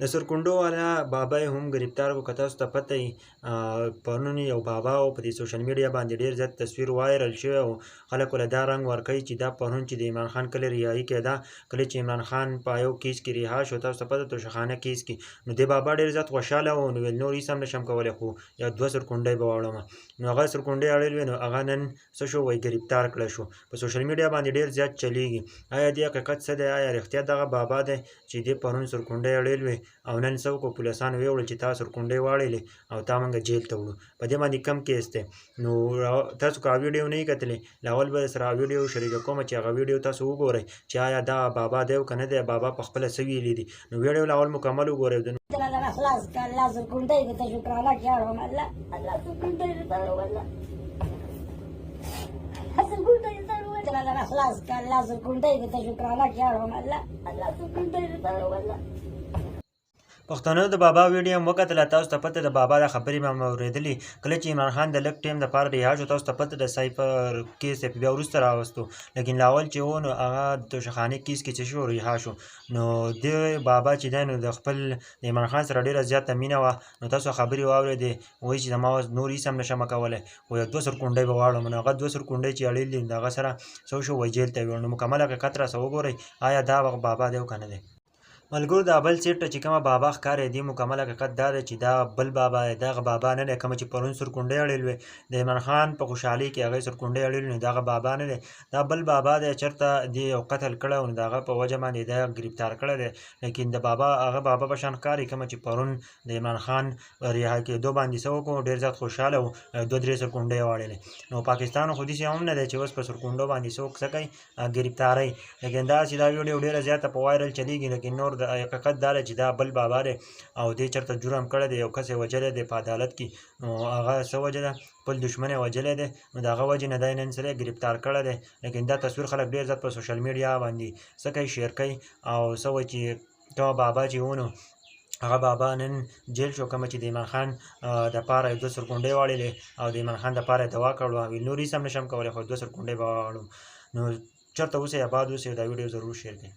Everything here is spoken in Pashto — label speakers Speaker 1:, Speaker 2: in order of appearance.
Speaker 1: د سرکونډو والا بابا یې هم ګرفتار کړو. که تاسو ته پته وي پرون یو بابا او په دې سوشل میډیا باندې ډېر زیات تصویر وایرل شوی او خلک ورله دا رنګ ورکوي چې دا پرون چې د عمران خان کله ریایي کېده، کله چې عمران خان په یو کیس کې رها شو، تاسو ته پته توشخانه کیس کې، نو دې بابا ډېر زیات خوشحاله و، نو ویل نور هېڅ هم نشم کولی خو یا 2 سرکونډۍ به واړومه. نو هغه سرکونډۍ اړېل وې، نو هغه نن څه شو وایي ګرفتار کړی شو. په سوشل میډیا باندې ډېر زیات چلیږي. آیا دې حقیقت څه دی؟ آیا رښتیا دغه بابا دی چې دې پرون سرکونډۍ اړېل وې او نن څه وکړو پولیسانو ویې وړل چې تا سرکونډۍ واړېلې او تا موږ جیل ته وړو. په دې باندې کم کیس دی. نو تاسو که ویډیو نه یې کتلې، له اول به سره ویډیو شریکه کومه چې هغه ویډیو تاسو وګورئ چې آیا دا بابا دی او که نه دی، بابا په خپله څه ویلي دي. نو ویډیو له اول مکمل وګورئ.
Speaker 2: خلاص که الله سرکونډۍ درته شکرانه کړم، الله سرکونډۍ درته ووله، سرکونډۍ درته ووله، خلاص که الله سرکونډۍ درته شکرانه کړم، الله سرکونډۍ درته ووله.
Speaker 1: پښتنو د بابا ویډیو هم وکتله. تاسو ته پته د بابا د خبرې به مو اورېدلې. کله چې عمران خان د لږ ټایم دپاره رها شو، تاسو ته پته د سایپر کیس یې بیا وروسته راوستو، لیکن له اول چې و نو هغه د توشخانې کیس کې چې شو رها شو. نو دې بابا چې دی نو د خپل د عمران خان سره ډېره زیاته مینه وه. نو تاسو خبرې واورېدې، وایي چې زما نور هېڅ هم نشم کولی خو یو 2 سرکونډۍ به واړوم. نو هغه 2 سرکونډۍ چې اړېل دي د هغه سره څه وشو وایي جیل ته یې ویوړ. نو مکمل حقیقت راسه وګورئ آیا دا بابا دی او که نه دی. ملګرو دا بل سیټ ته چې کومه بابا ښکارېدي، مکمل حقیقت دا دی چې دا بل بابا دی، دغه بابا نه دی. کومه چې پرون سرکونډۍ اړېل وې د عمران خان په خوشحالۍ کې هغې سرکونډۍ اړېل نو دغه بابا نه دی، دا بل بابا دی. چېرته دې یو قتل کړی او نو د هغه په وجه باندې دی ګرفتار کړی دی، لیکن د بابا هغه بابا په شان ښکاري کومه چې پرون د عمران خان رها کېدو باندې څه وکړو، ډېر زیات خوشحاله و، 2-3 سرکونډۍ یې واړېلې. نو پاکستان خو داسې هم نه دی چې اوس په سرکونډو باندې څوک څه کوي ګرفتارۍ، لیکن داسې دا ویډیو ډېره زیاته په وایرل چلیږي، لیکن نور د حقیقت دا چې دا بل بابا دی او دې چېرته جرم کړی دی، یو کس یې وژلی دی په عدالت کې. نو هغه څه وجه ده، خپل دښمن یې وژلی دی، نو د هغه وجې نه دی نن سره یې ګرفتار کړی دی. لیکن دا تصویر خلک ډېر زیات په سوشل میډیا باندې څه کوي شیر کوي او څه وایي چې کومه بابا چې و نو هغه بابا نن جیل شو، کومه چې د عمران خان دپاره 2 سرکونډۍ واړېلې او د عمران خان دپاره یې دوا کړو، ویل نور هېڅ هم نشم کولی خو 2 سرکونډۍ به واړم. نو چېرته اوسئ، آباد اوسئ، دا ویډیو ضرور شیر کړئ.